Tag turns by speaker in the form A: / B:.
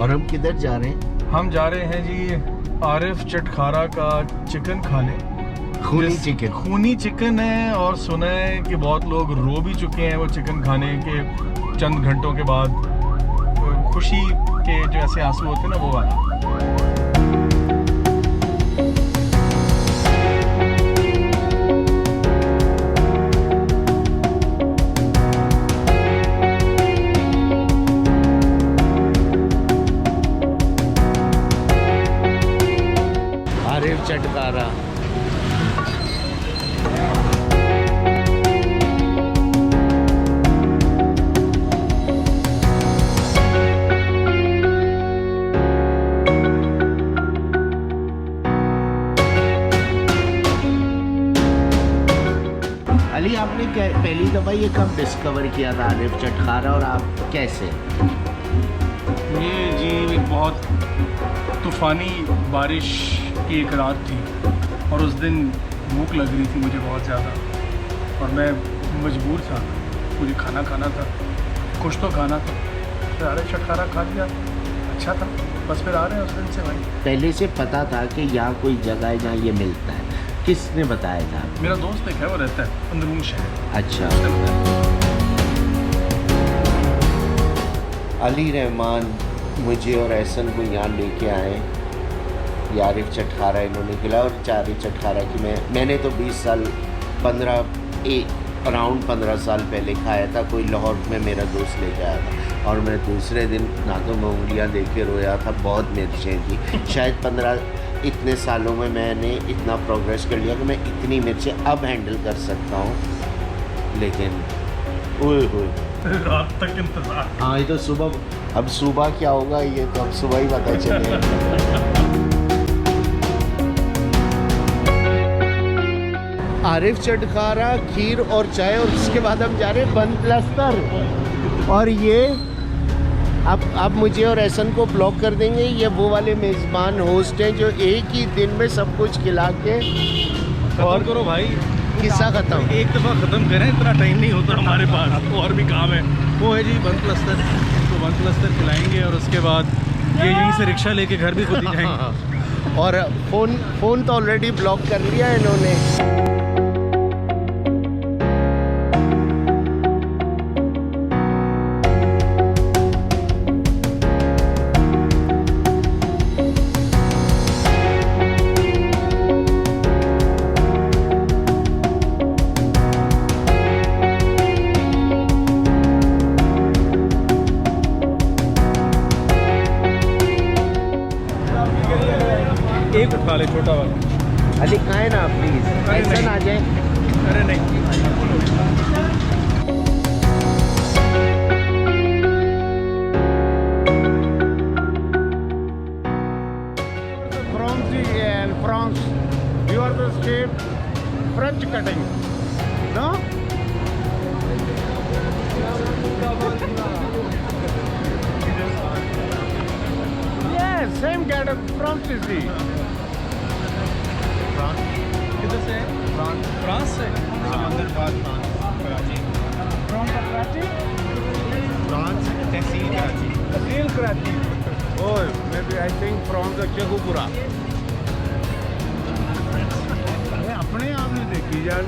A: और हम किधर जा रहे हैं?
B: हम जा रहे हैं जी आरिफ चटखारा का चिकन खाने। खूनी चिकन है और सुना है कि बहुत लोग रो भी चुके हैं वो चिकन खाने के चंद घंटों के बाद। तो खुशी के जो ऐसे आंसू होते हैं ना, वो वाला।
A: आरिफ चटखारा। अली, आपने पहली दफ़ा ये कब डिस्कवर किया था आरिफ चटखारा, और आप कैसे?
B: ये जी बहुत तूफ़ानी बारिश की एक रात थी और उस दिन भूख लग रही थी मुझे बहुत ज़्यादा, और मैं मजबूर था, मुझे खाना खाना था, कुछ तो खाना था। फिर आरिफ चटखारा खा लिया, अच्छा था, बस फिर आ रहे हैं उस दिन से भाई।
A: पहले से पता था कि यहाँ कोई जगह है जहाँ ये मिलता है? किसने बताया था?
B: मेरा दोस्त एक है, वो रहता है अंदरून शहर।
A: अच्छा। अली रहमान मुझे और एहसन को यहाँ लेके आए। ये आरिफ चटखारा इन्होंने खिलाया, और आरिफ चटखारा की मैंने तो 20 साल अराउंड 15 साल पहले खाया था। कोई लाहौर में मेरा दोस्त लेके आया था, और मैं दूसरे दिन दांतों में उंगलियाँ देख के रोया था। बहुत मिर्चें थी। शायद इतने सालों में मैंने इतना प्रोग्रेस कर लिया कि मैं इतनी मिर्चें अब हैंडल कर सकता हूँ। लेकिन ओए होए,
B: रात तक इंतजार।
A: हाँ, ये तो सुबह, अब सुबह क्या होगा ये तो अब सुबह ही पता चलेगा। आरिफ चटखारा, खीर और चाय, और उसके बाद हम जा रहे हैं बन प्लस्तर। और ये अब मुझे और एहसन को ब्लॉक कर देंगे। ये वो वाले मेज़बान होस्ट हैं जो एक ही दिन में सब कुछ खिला के
B: और करो भाई,
A: किस्सा ख़त्म।
B: एक दफ़ा ख़त्म करें, इतना टाइम नहीं होता हमारे पास, तो और भी काम है। वो है जी बन प्लस्तर, तो बन प्लस्तर खिलाएंगे और उसके बाद ये यहीं से रिक्शा लेके घर भी खुद ही जाएंगे।
A: और फ़ोन तो ऑलरेडी ब्लॉक कर लिया है इन्होंने।
B: एक उठा ले, छोटा वाला।
A: अली खाए ना प्लीज़, एहसन आ जाए।
B: अरे नहीं,
C: France, you are the escape French cutting, no? Yes, same kind of France is the.
B: किधर से है? फ्रांस से।
C: Ahmedabad, Karachi. From Karachi?
D: France, tehsil Karachi.
C: Tehsil Karachi. Oh, maybe I think from the Shekhupura. अपने आप नहीं देखी जान